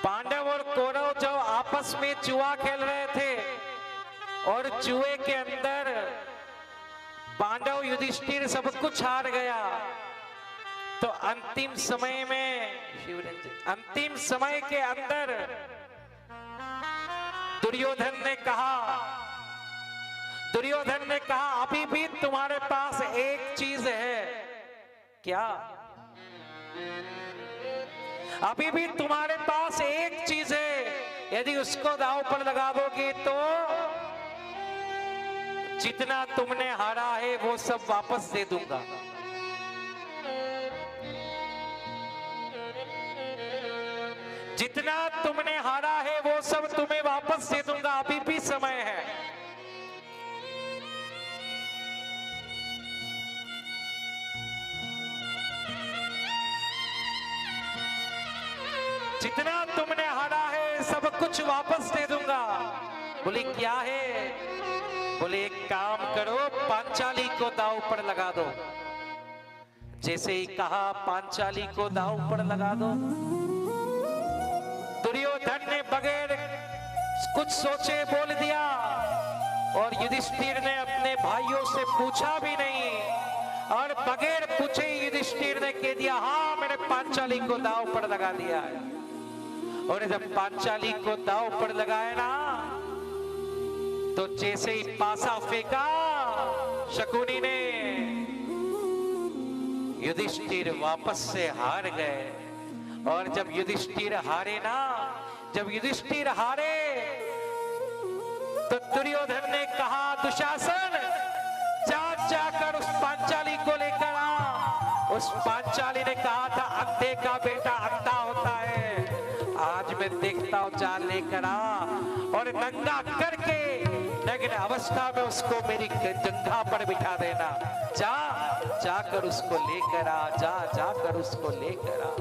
पांडव और कौरव जब आपस में जुआ खेल रहे थे और जुए के अंदर पांडव युधिष्ठिर सब कुछ हार गया, तो अंतिम समय के अंदर दुर्योधन ने कहा अभी भी तुम्हारे पास एक चीज है क्या? अभी भी तुम्हारे पास एक चीज है, यदि उसको दांव पर लगा दोगे तो जितना तुमने हारा है वो सब वापस दे दूंगा। जितना तुमने हारा है वो सब तुम्हें वापस दे दूंगा, अभी भी समय है। जितना तुमने हारा है सब कुछ वापस दे दूंगा। बोले क्या है? बोले एक काम करो, पांचाली को दांव पर लगा दो। जैसे ही कहा पांचाली को दांव पर लगा दो, दुर्योधन ने बगैर कुछ सोचे बोल दिया और युधिष्ठिर ने अपने भाइयों से पूछा भी नहीं और बगैर पूछे युधिष्ठिर ने कह दिया हाँ मैंने पांचाली को दांव पर लगा दिया है। और जब पांचाली को दांव पर लगाया ना, तो जैसे ही पासा फेंका शकुनी ने, युधिष्ठिर वापस से हार गए। और जब युधिष्ठिर हारे ना, जब युधिष्ठिर हारे तो दुर्योधन ने कहा दुशासन जाकर उस पांचाली को लेकर आ। उस पांचाली ने कहा था अंधे का बेटा अंधा होता है, आज मैं देखता हूं, जा लेकर आ और नंगा करके नग्न अवस्था में उसको मेरी जंघा पर बिठा देना। जाकर उसको लेकर आ, जाकर उसको लेकर आ।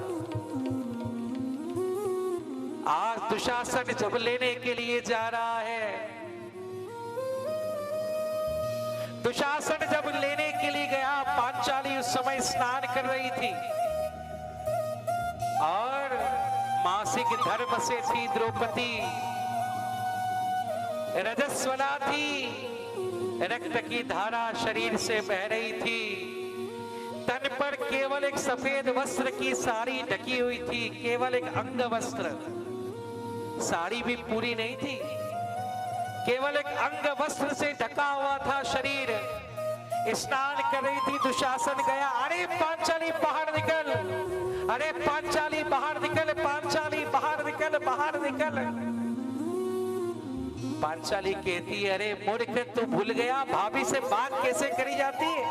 आज दुशासन जब लेने के लिए जा रहा है, दुशासन जब लेने के लिए गया, पांचाली उस समय स्नान कर रही थी और मासिक धर्म से थी द्रौपदी, रजस्वला थी, रक्त की धारा शरीर से बह रही थी, तन पर केवल एक सफेद वस्त्र की साड़ी ढकी हुई थी, केवल एक अंग वस्त्र, साड़ी भी पूरी नहीं थी, केवल एक अंग वस्त्र से ढका हुआ था शरीर। स्नान कर रही थी, दुशासन गया, अरे पांचाली बाहर निकल, अरे पांचाली बाहर निकल, पांचाली बाहर निकल, बाहर निकल। पांचाली कहती है अरे मूर्ख तू भूल गया भाभी से बात कैसे करी जाती है?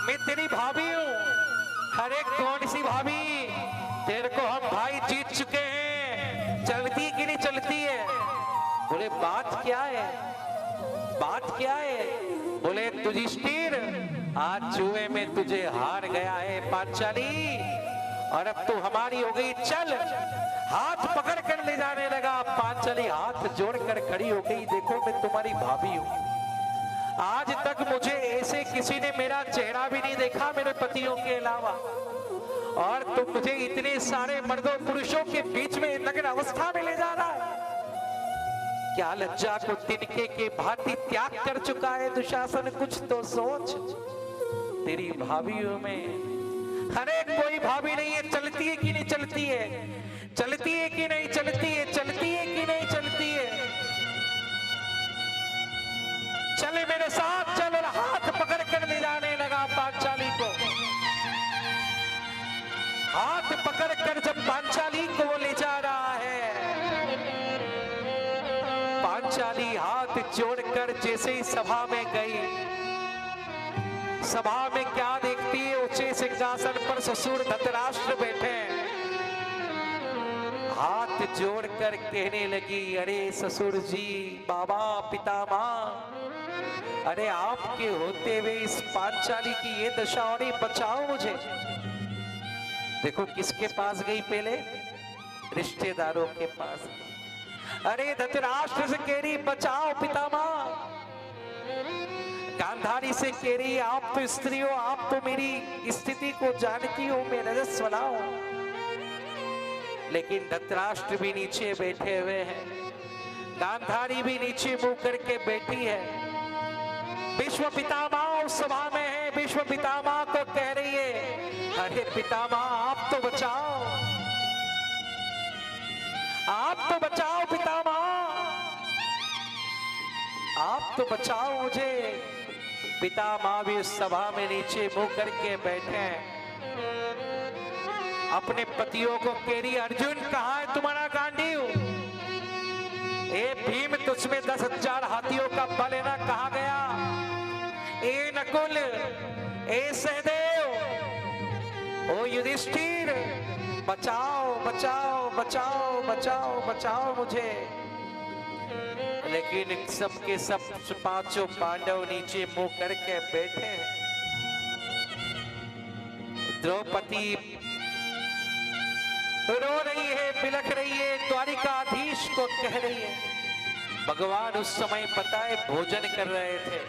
मैं तेरी भाभी हूं। अरे कौन सी भाभी? तेरे को हम भाई जीत चुके हैं, चलती कि नहीं चलती है? बोले बात क्या है, बात क्या है? बोले युधिष्ठिर आज जुए में तुझे हार गया है पांचाली, और अब तू हमारी हो गई, चल। हाथ पकड़ कर ले जाने लगा। पांचाली हाथ जोड़कर खड़ी हो गई, देखो मैं तुम्हारी भाभी हूं। आज तक मुझे ऐसे किसी ने मेरा चेहरा भी नहीं देखा मेरे पतियों के अलावा, और तुम मुझे इतने सारे मर्दों पुरुषों के बीच में नग्न अवस्था में ले जा रहा है। क्या लज्जा को तिनके के भांति त्याग कर चुका है दुशासन? कुछ तो सोच। तेरी भाभीयों में अरे कोई भाभी नहीं है, चलती है कि नहीं चलती है, चलती है कि नहीं चलती है, चलती है कि नहीं चलती है? चले मेरे साथ चल। और हाथ पकड़ कर ले जाने लगा पांचाली को। हाथ पकड़ कर जब पांचाली को वो ले जा रहा है, पांचाली हाथ जोड़कर जैसे ही सभा में गई, सभा में क्या देखती है? ऊंचे सिंहासन पर ससुर धृतराष्ट्र बैठे, हाथ जोड़कर कहने लगी अरे ससुर जी, बाबा, पितामह, अरे आपके होते हुए इस पांचाली की ये दशा, और बचाओ मुझे। देखो किसके पास गई पहले? रिश्तेदारों के पास। अरे धृतराष्ट्र से कह रही बचाओ पितामह, गांधारी से कह रही आप तो स्त्री हो, आप तो मेरी स्थिति को जानती हो, मैं रजस्वला हूं। लेकिन धृतराष्ट्र भी नीचे बैठे हुए हैं, गांधारी भी नीचे मुंह करके बैठी है। विश्व पितामह उस सभा में है, विश्व पितामह को कह रही है, अरे पितामह आप तो बचाओ, आप तो बचाओ पितामह, आप तो बचाओ मुझे। पितामह भी उस सभा में नीचे मुंह करके बैठे हैं। अपने पतियों को कह रही, अर्जुन कहाँ है तुम्हारा गांडीव? ए भीम तुझमें 10,000 हाथियों का बल है ना, कहाँ गया? ए नकुल, ए सहदेव, ओ युधिष्ठिर, बचाओ बचाओ बचाओ बचाओ बचाओ मुझे। लेकिन सबके सब पांचों पांडव नीचे मुंह करके बैठे हैं। द्रौपदी रो रही है, बिलख रही है, द्वारिकाधीश को कह रही है। भगवान उस समय पता है भोजन कर रहे थे,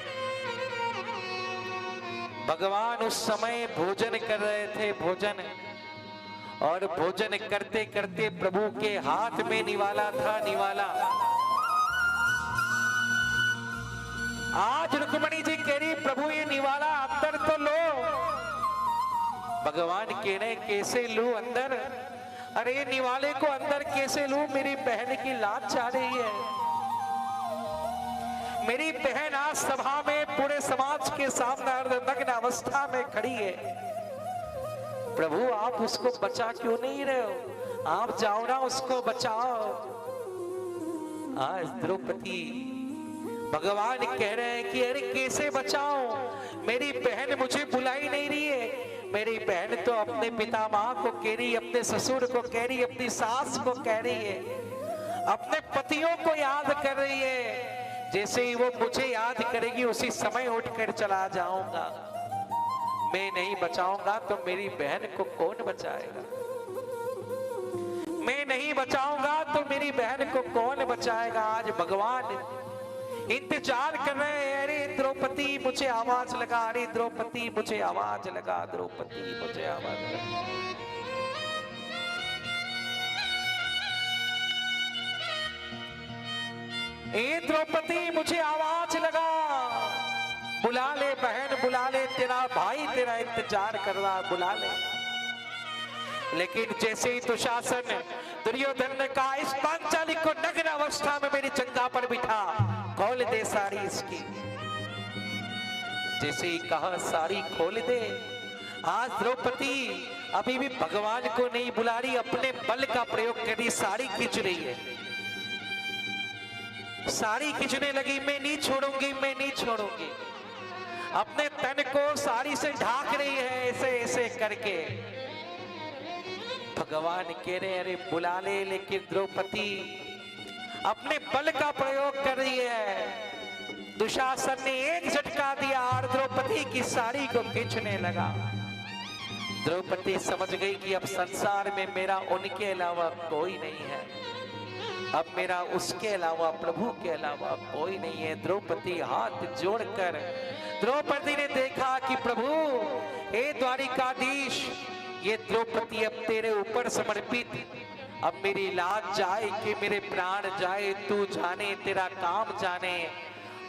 भगवान उस समय भोजन कर रहे थे, भोजन। और भोजन करते करते प्रभु के हाथ में निवाला था, निवाला। आज रुक्मणी जी कह रही, प्रभु ये निवाला अंदर तो लो। भगवान कह रहे, कैसे लूं अंदर? अरे निवाले को अंदर कैसे लूं? मेरी बहन की लाज जा रही है। मेरी बहन आज सभा में पूरे समाज के सामने अर्धनग्न अवस्था में खड़ी है। प्रभु आप उसको बचा क्यों नहीं रहे हो? आप जाओ ना, उसको बचाओ। आज द्रौपदी, भगवान कह रहे हैं कि अरे कैसे बचाओ? मेरी बहन मुझे बुला ही नहीं रही है। मेरी बहन तो अपने पितामह को कह रही, अपने ससुर को कह रही, अपनी सास को कह रही है, अपने पतियों को याद कर रही है। जैसे ही वो मुझे याद करेगी उसी समय उठकर चला जाऊंगा। मैं नहीं बचाऊंगा तो मेरी बहन को कौन बचाएगा? मैं नहीं बचाऊंगा तो मेरी बहन को कौन बचाएगा? आज भगवान इंतजार कर रहे हैं। अरे द्रौपदी मुझे आवाज लगा, अरे द्रौपदी मुझे आवाज लगा, द्रौपदी मुझे आवाज लगा। ए द्रौपदी मुझे आवाज लगा, बुला ले बहन, बुला ले, तेरा भाई तेरा इंतजार कर रहा, बुला ले। लेकिन जैसे ही दुशासन दुर्योधन ने कहा, इस पांचाली को नग्न अवस्था में मेरी जंगा पर बिठा, खोल दे साड़ी इसकी। जैसे ही कहा साड़ी खोल दे। आज द्रौपदी अभी भी भगवान को नहीं बुला रही, अपने बल का प्रयोग कर रही, साड़ी खींच रही है, साड़ी खींचने लगी। मैं नहीं छोड़ूंगी, मैं नहीं छोड़ूंगी। अपने तन को साड़ी से ढाक रही है, ऐसे ऐसे करके। भगवान कह रहे अरे बुला ले, लेकिन द्रौपदी अपने बल का प्रयोग कर रही है। दुशासन ने एक झटका दिया और द्रौपदी की साड़ी को खींचने लगा। द्रौपदी समझ गई कि अब संसार में मेरा उनके अलावा कोई नहीं है, अब मेरा उसके अलावा, प्रभु के अलावा कोई नहीं है। द्रौपदी हाथ जोड़कर, द्रौपदी ने देखा कि प्रभु, हे द्वारिकाधीश, ये द्रौपदी अब तेरे ऊपर समर्पित। अब मेरी लाज जाए कि मेरे प्राण जाए, तू जाने, तेरा काम जाने।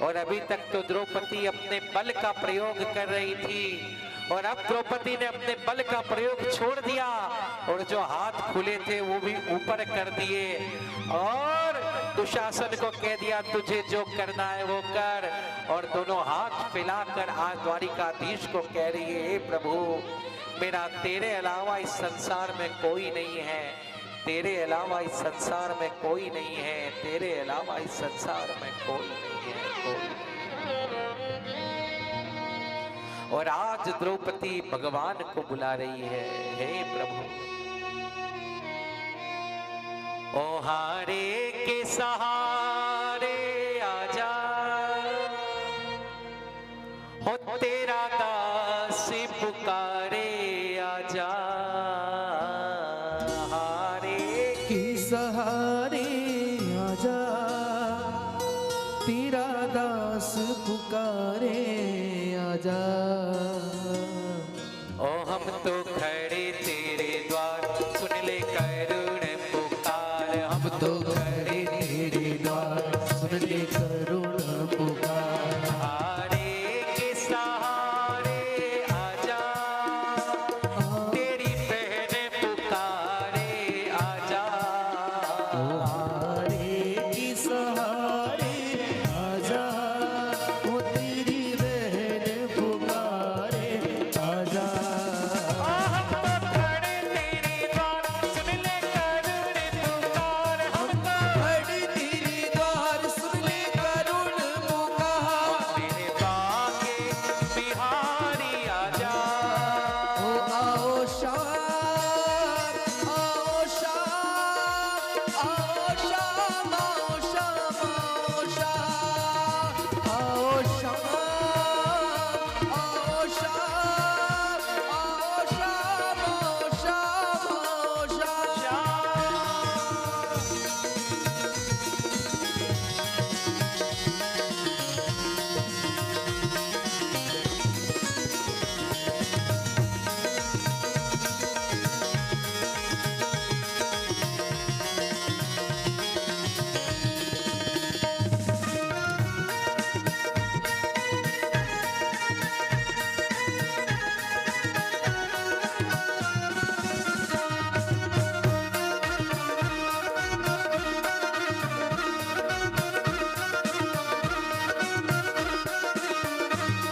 और अभी तक तो द्रौपदी अपने बल का प्रयोग कर रही थी, और अब द्रौपदी ने अपने बल का प्रयोग छोड़ दिया और जो हाथ खुले थे वो भी ऊपर कर दिए और दुशासन को कह दिया, तुझे जो करना है वो कर। और दोनों हाथ फैलाकर आज द्वारिकाधीश को कह रही है, हे प्रभु, मेरा तेरे अलावा इस संसार में कोई नहीं है, तेरे अलावा इस संसार में कोई नहीं है, तेरे अलावा इस संसार में कोई नहीं है, कोई नहीं। और आज द्रौपदी भगवान को बुला रही है, हे प्रभु, ओ हारे के सहारे आजा, हो तेरा दास पुकारे आजा। सहारे आजा, तेरा दास पुकारे आजा। ओ हम तो खड़े तेरे द्वार, सुन ले करुण तो खड़े तेरे द्वार सुन ले करुण पुकार। हारे के सहारे आजा, तेरी बहन पुकारे आजा। हारे की सहारे आजा, वो तेरी बहन पुकारे आजा। हम तो खड़े तेरे द्वार सुन ले करुण पुकार। हम तो खड़े तेरे द्वार सुन ले करुण पुकार। तेरे बागे बिहारी आजा। ओ आओ शाम, आओ शाम, आओ शाम, आओ शाम, आओ शाम, आओ शाम, आओ शाम, आओ शाम, आओ शाम, आओ शाम।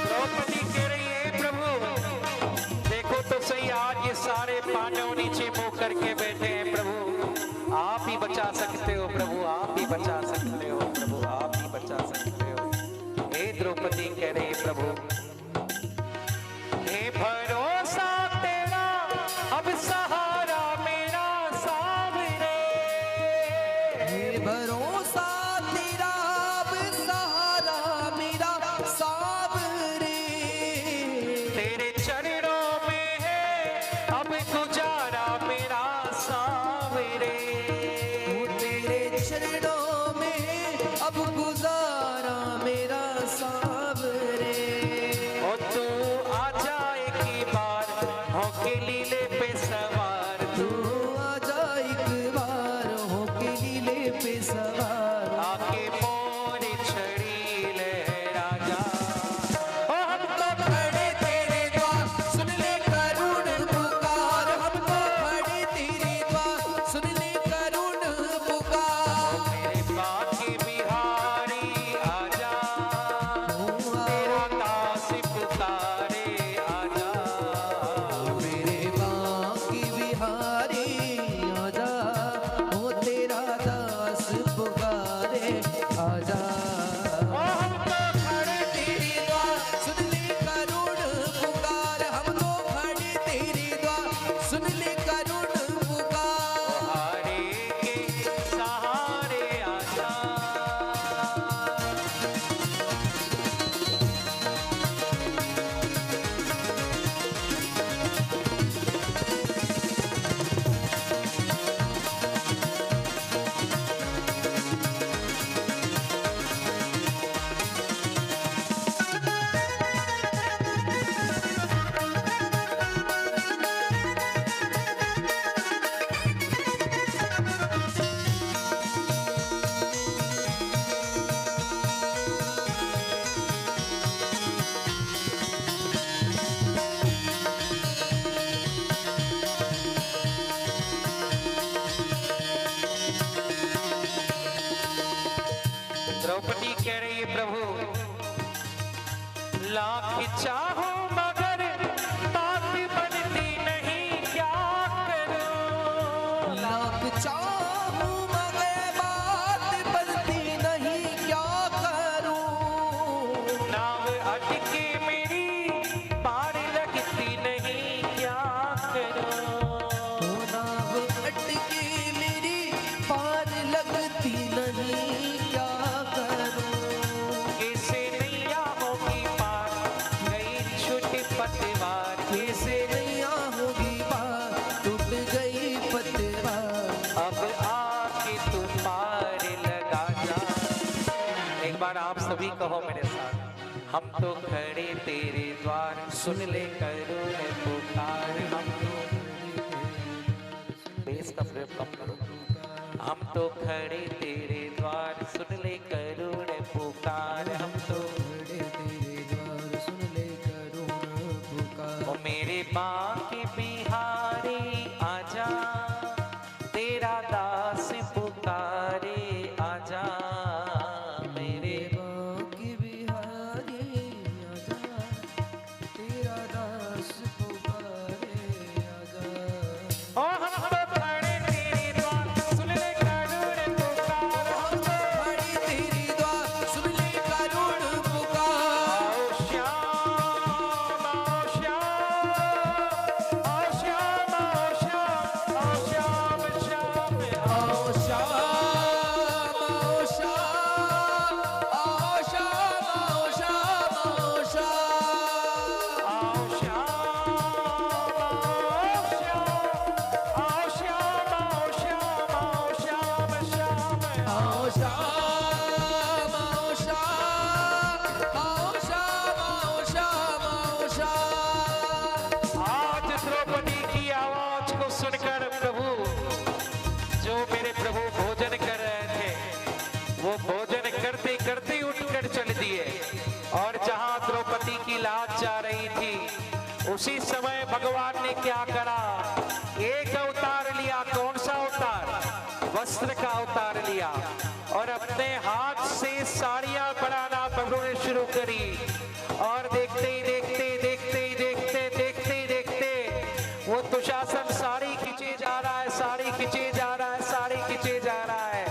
द्रौपदी कह रही है प्रभु देखो तो सही, आज ये सारे पांडव नीचे मुंह करके बैठे हैं प्रभु, आप ही बचा सकते हो प्रभु, आप ही बचा सकते हो प्रभु, आप ही बचा सकते हो। हे द्रौपदी कह रही है प्रभु, हे भरोसा तेरा अब सहारा मेरा सावरे। हे भरोसा तेरा अब सहारा मेरा सावरे। तेरे चरणों में है अब गुजारा मेरा सावरे। वो तेरे चरणों में अब गुजारा मेरा सावरे। ओ तू आ जाए की बार होके लीले पे सवार। तू आजा एक बार होके लीले पे सवार। आके मोर छड़ी लहरा जा। ओ हम तो खड़े तेरे द्वार सुन ले करुण पुकार। हम तो खड़े तेरे द्वार सुन ले करुण पुकार। मेरे बाकी बिहारी आजा, तेरा दास पुकारे आजा। मेरे बाकी बिहारी आजा, ओ तेरा दास पुकारे आजा। ओ हम तो खड़े तेरे द्वार सुन ले करुण पुकार। हम तो खड़े तेरे द्वार सुन ले करुण पुकार। हारे के सहारे आजा। द्रौपदी कह रही है प्रभु, लाख चाहो मगर बात बनती नहीं, क्या करूं? लाख चाहूं मगर बात बनती नहीं, क्या करूं? नाव अटके मेरी पार लगती नहीं, क्या करूं? ओ नाव अटके मेरी पार लगती नहीं, क्या करूं? कैसे नैया होगी पार गई छूट पतवार। कैसे नैया होगी पार टूट गई पतवार। अब आके तू पार लगा जा। एक बार आप सभी कहो मेरे साथ, हम तो खड़े तेरे द्वार सुन ले करुण पुकार। हम तो बेस का प्रयोग कम करो। हम तो खड़े तेरे द्वार सुन ले करुण पुकार, हम तो खड़े तेरे द्वार सुन ले करुण पुकार। ओ मेरे बांके बिहारी आजा, तेरा दास पुकारे आजा, मेरे बांके बिहारी आजा, तेरा दास पुकारे आजा। ओ हम तो खड़े तेरे द्वार सुन ले करुण पुकार, हम तो खड़े तेरे द्वार सुन ले करुण पुकार। आओ श्याम आओ श्याम आओ श्याम आओ श्याम आओ श्याम श्याम आओ श्याम आओ श्याम आओ श्याम आओ श्याम आओ श्याम। आओ श्याम आओ श्याम आओ श्याम आओ श्याम आओ श्याम श्याम आओ श्याम आओ श्याम आओ श्याम आओ श्याम आओ श्याम। आज द्रौपदी की आवाज को सुनकर प्रभु, जो मेरे प्रभु भोजन कर रहे थे, वो भोजन करते करते उठकर चल दिए। और जहां द्रौपदी की लाज जा रही थी, उसी समय भगवान ने क्या करा, एक अवतार लिया। कौन सा अवतार? वस्त्र का अवतार लिया और अपने हाथ से साड़ियां बनाना प्रभु ने शुरू करी। और देखते ही देखते देखते ही देखते देखते ही देखते वो दुशासन साड़ी खींचे जा रहा है, साड़ी खींचे जा रहा है, साड़ी खींचे जा रहा है।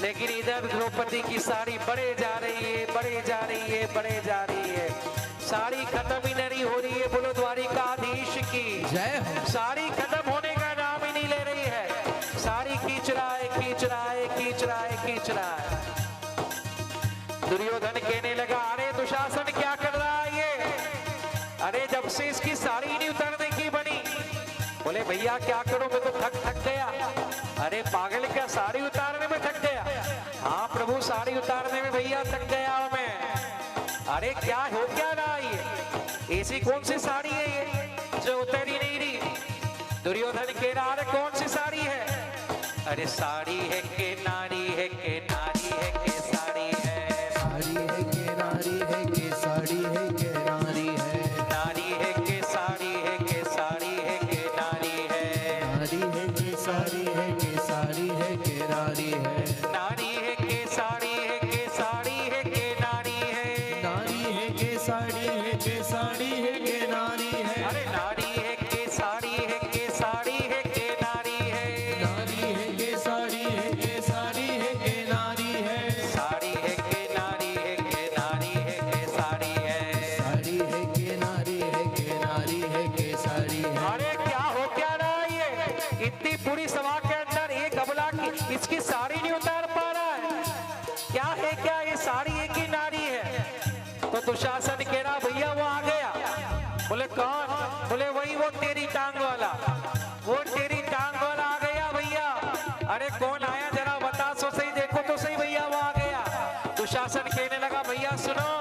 लेकिन इधर द्रौपदी की साड़ी बढ़े जा रही है, बढ़े जा रही है, बढ़े जा रही है। साड़ी खत्म ही नहीं हो रही है। बोलो द्वारिकाधीश की जय हो। साड़ी खत्म होने का नाम ही नहीं ले रही है। साड़ी खींच रहा है, खींच रहा है, खींच रहा है, खींच रहा है। दुर्योधन कहने लगा, अरे दुशासन क्या कर रहा है ये? अरे जब से इसकी साड़ी नहीं उतारने की बनी। बोले भैया क्या करूं, मैं तो थक गया। अरे पागल, क्या साड़ी उतारने में थक गया? हाँ प्रभु, साड़ी उतारने में भैया थक गया मैं। अरे क्या हो क्या रहा है ये? ऐसी कौन सी साड़ी है ये जो उतर ही नहीं रही? दुर्योधन कह रहा, अरे कौन सी साड़ी है? अरे साड़ी है के नारी है, के नारी है, के साड़ी है। साड़ी है के नारी है, के साड़ी है, के नारी है। नारी है के साड़ी है, के साड़ी है, के नारी है। नारी है के साड़ी है, के साड़ी है, के नारी है। नारी है के साड़ी है, के साड़ी है, के नारी है। नारी है के साड़ी है, के साड़ी है, के नारी है। अरे नारी है के साड़ी है, के साड़ी है, के नारी है। नारी है के साड़ी है, के साड़ी है, के नारी है। साड़ी है के नारी है, के नारी है, के साड़ी है। साड़ी है के नारी है, के नारी है, के साड़ी है। अरे क्या हो क्या रहा है ये? इतनी पूरी सभा के अंदर एक अबला की इसकी साड़ी नहीं उतार पा रहा है। क्या है क्या ये साड़ी है कि नारी है? तो दुशासन कह रहा, भैया वो आ गया। बोले कौन? बोले वही वो तेरी टांग वाला, वो तेरी टांग वाला आ गया भैया। अरे कौन आया जरा बता सो सही, देखो तो सही भैया वो आ गया। दुशासन कहने लगा, भैया सुनो,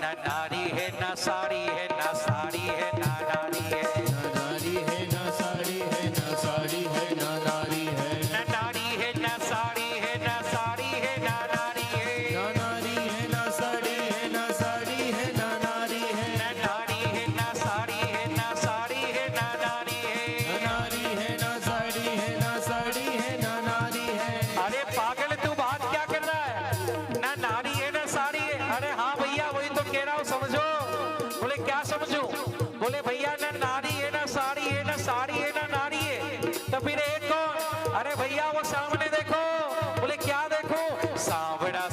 ना नारी है ना साड़ी है, ना साड़ी है ना नारी है। ना नारी है ना साड़ी है, ना साड़ी है ना नारी है। ना नारी है ना साड़ी है, ना साड़ी है ना नारी है। ना नारी है ना साड़ी है, ना साड़ी है ना नारी है। ना नारी है ना साड़ी है, ना साड़ी है ना नारी ना है। नारी है ना साड़ी है, ना साड़ी है ना नारी है। अरे पागल, तू बात क्या कर रहा है? ना नारी है ना साड़ी है। अरे हाँ भैया वही तो कह रहा हूँ, समझो। बोले क्या समझू? बोले भैया ना नारी है ना साड़ी है, ना साड़ी है ना नारी है। तो फिर एक कौन? अरे भैया वो सामने देखो। बोले क्या देखो? सांवड़ा